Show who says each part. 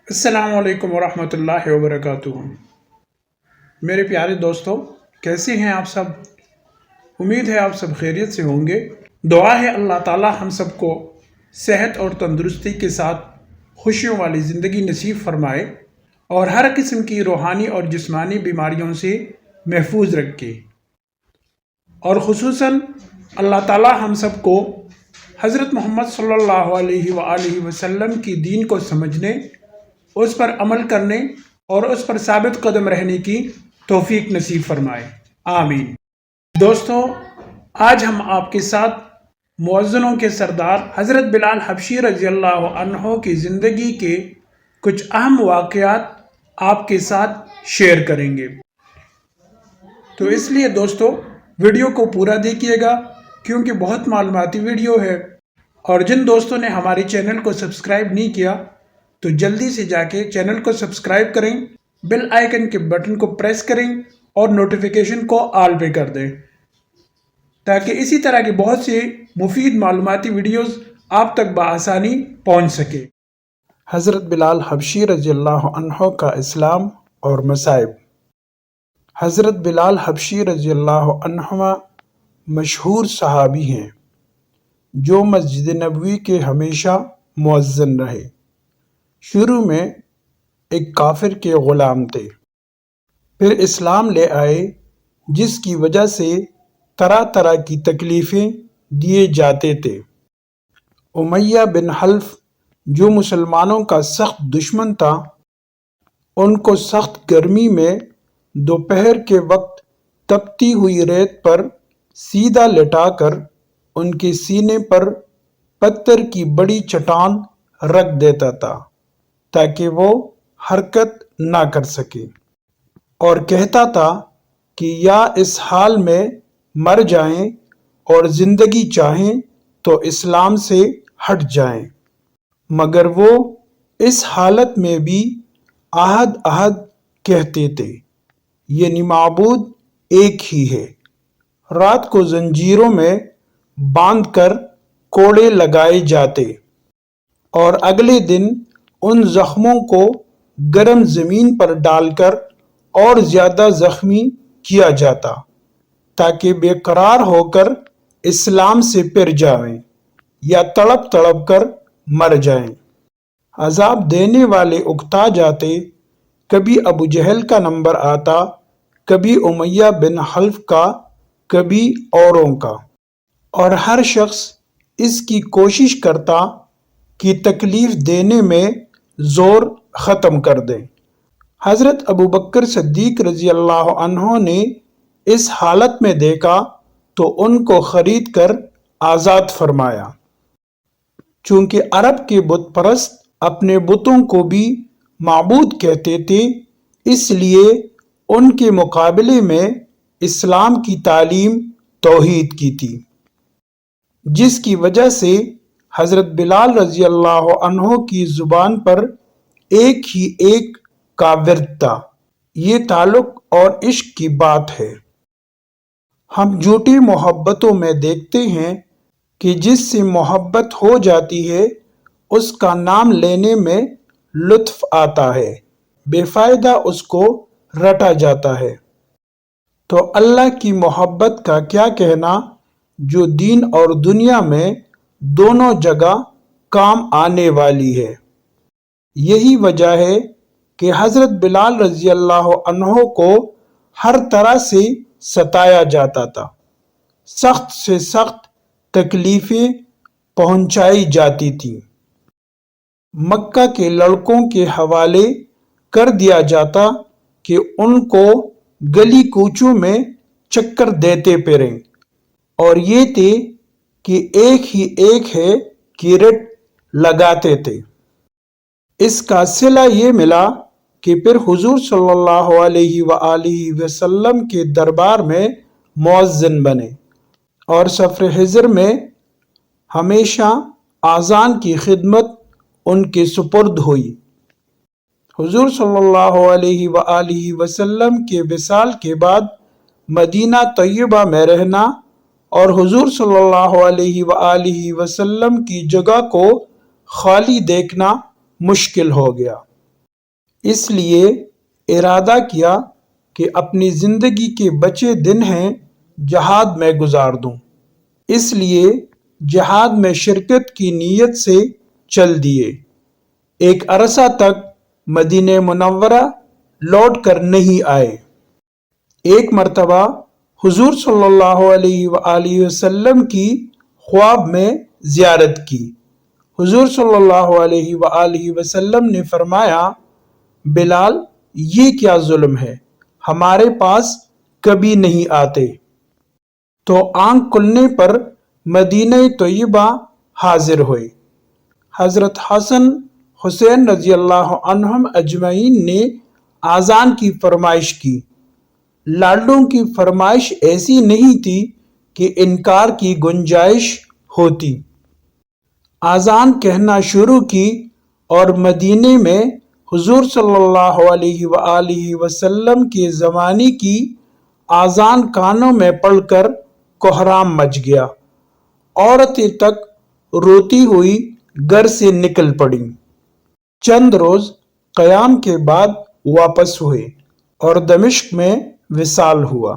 Speaker 1: السلام علیکم ورحمۃ اللہ وبرکاتہ۔ میرے پیارے دوستوں، کیسے ہیں آپ سب؟ امید ہے آپ سب خیریت سے ہوں گے۔ دعا ہے اللہ تعالی ہم سب کو صحت اور تندرستی کے ساتھ خوشیوں والی زندگی نصیب فرمائے اور ہر قسم کی روحانی اور جسمانی بیماریوں سے محفوظ رکھے، اور خصوصاً اللہ تعالی ہم سب کو حضرت محمد صلی اللہ علیہ وآلہ وسلم کی دین کو سمجھنے، اس پر عمل کرنے اور اس پر ثابت قدم رہنے کی توفیق نصیب فرمائے، آمین۔ دوستو، آج ہم آپ کے ساتھ مؤذنوں کے سردار حضرت بلال حبشی رضی اللہ عنہ کی زندگی کے کچھ اہم واقعات آپ کے ساتھ شیئر کریں گے، تو اس لیے دوستو ویڈیو کو پورا دیکھیے گا کیونکہ بہت معلوماتی ویڈیو ہے، اور جن دوستوں نے ہمارے چینل کو سبسکرائب نہیں کیا تو جلدی سے جا کے چینل کو سبسکرائب کریں، بیل آئیکن کے بٹن کو پریس کریں اور نوٹیفیکیشن کو آل پہ کر دیں تاکہ اسی طرح کی بہت سی مفید معلوماتی ویڈیوز آپ تک بآسانی پہنچ سکے۔ حضرت بلال حبشی رضی اللہ عنہ کا اسلام اور مصائب۔ حضرت بلال حبشی رضی اللہ عنہ مشہور صحابی ہیں جو مسجد نبوی کے ہمیشہ مؤذن رہے۔ شروع میں ایک کافر کے غلام تھے، پھر اسلام لے آئے جس کی وجہ سے طرح طرح کی تکلیفیں دیے جاتے تھے۔ امیہ بن حلف جو مسلمانوں کا سخت دشمن تھا، ان کو سخت گرمی میں دوپہر کے وقت تپتی ہوئی ریت پر سیدھا لٹا کر ان کے سینے پر پتھر کی بڑی چٹان رکھ دیتا تھا تاکہ وہ حرکت نہ کر سکے، اور کہتا تھا کہ یا اس حال میں مر جائیں اور زندگی چاہیں تو اسلام سے ہٹ جائیں، مگر وہ اس حالت میں بھی احد احد کہتے تھے، یعنی معبود ایک ہی ہے۔ رات کو زنجیروں میں باندھ کر کوڑے لگائے جاتے اور اگلے دن ان زخموں کو گرم زمین پر ڈال کر اور زیادہ زخمی کیا جاتا تاکہ بے قرار ہو کر اسلام سے پھر جائیں یا تڑپ تڑپ کر مر جائیں۔ عذاب دینے والے اکتا جاتے، کبھی ابو جہل کا نمبر آتا، کبھی امیہ بن حلف کا، کبھی اوروں کا، اور ہر شخص اس کی کوشش کرتا کہ تکلیف دینے میں زور ختم کر دے۔ حضرت ابو بکر صدیق رضی اللہ عنہ نے اس حالت میں دیکھا تو ان کو خرید کر آزاد فرمایا۔ چونکہ عرب کے بت پرست اپنے بتوں کو بھی معبود کہتے تھے، اس لیے ان کے مقابلے میں اسلام کی تعلیم توحید کی تھی، جس کی وجہ سے حضرت بلال رضی اللہ عنہ کی زبان پر ایک ہی ایک کا ورد تھا۔ یہ تعلق اور عشق کی بات ہے۔ ہم جھوٹی محبتوں میں دیکھتے ہیں کہ جس سے محبت ہو جاتی ہے اس کا نام لینے میں لطف آتا ہے، بے فائدہ اس کو رٹا جاتا ہے۔ تو اللہ کی محبت کا کیا کہنا جو دین اور دنیا میں دونوں جگہ کام آنے والی ہے۔ یہی وجہ ہے کہ حضرت بلال رضی اللہ عنہ کو ہر طرح سے ستایا جاتا تھا، سخت سے سخت تکلیفیں پہنچائی جاتی تھیں، مکہ کے لڑکوں کے حوالے کر دیا جاتا کہ ان کو گلی کوچوں میں چکر دیتے پھریں، اور یہ تھے کہ ایک ہی ایک ہے کہ رٹ لگاتے تھے۔ اس کا صلہ یہ ملا کہ پھر حضور صلی اللہ علیہ وآلہ وسلم کے دربار میں مؤذن بنے اور سفر حضر میں ہمیشہ اذان کی خدمت ان کے سپرد ہوئی۔ حضور صلی اللہ علیہ وآلہ وسلم کے وصال کے بعد مدینہ طیبہ میں رہنا اور حضور صلی اللہ علیہ وآلہ وسلم کی جگہ کو خالی دیکھنا مشکل ہو گیا۔ اس لیے ارادہ کیا کہ اپنی زندگی کے بچے دن ہیں جہاد میں گزار دوں، اس لیے جہاد میں شرکت کی نیت سے چل دیے۔ ایک عرصہ تک مدینہ منورہ لوٹ کر نہیں آئے۔ ایک مرتبہ حضور صلی اللہ علیہ وآلہ وسلم کی خواب میں زیارت کی۔ حضور صلی اللہ علیہ وآلہ وسلم نے فرمایا، بلال، یہ کیا ظلم ہے، ہمارے پاس کبھی نہیں آتے۔ تو آنکھ کھلنے پر مدینہ طیبہ حاضر ہوئے۔ حضرت حسن حسین رضی اللہ عنہم اجمعین نے آذان کی فرمائش کی۔ لاڈلوں کی فرمائش ایسی نہیں تھی کہ انکار کی گنجائش ہوتی۔ آذان کہنا شروع کی اور مدینے میں حضور صلی اللہ علیہ وآلہ وسلم کے زمانے کی آذان کانوں میں پڑھ کر کوہرام مچ گیا۔ عورتیں تک روتی ہوئی گھر سے نکل پڑیں۔ چند روز قیام کے بعد واپس ہوئے اور دمشق میں وصال ہوا۔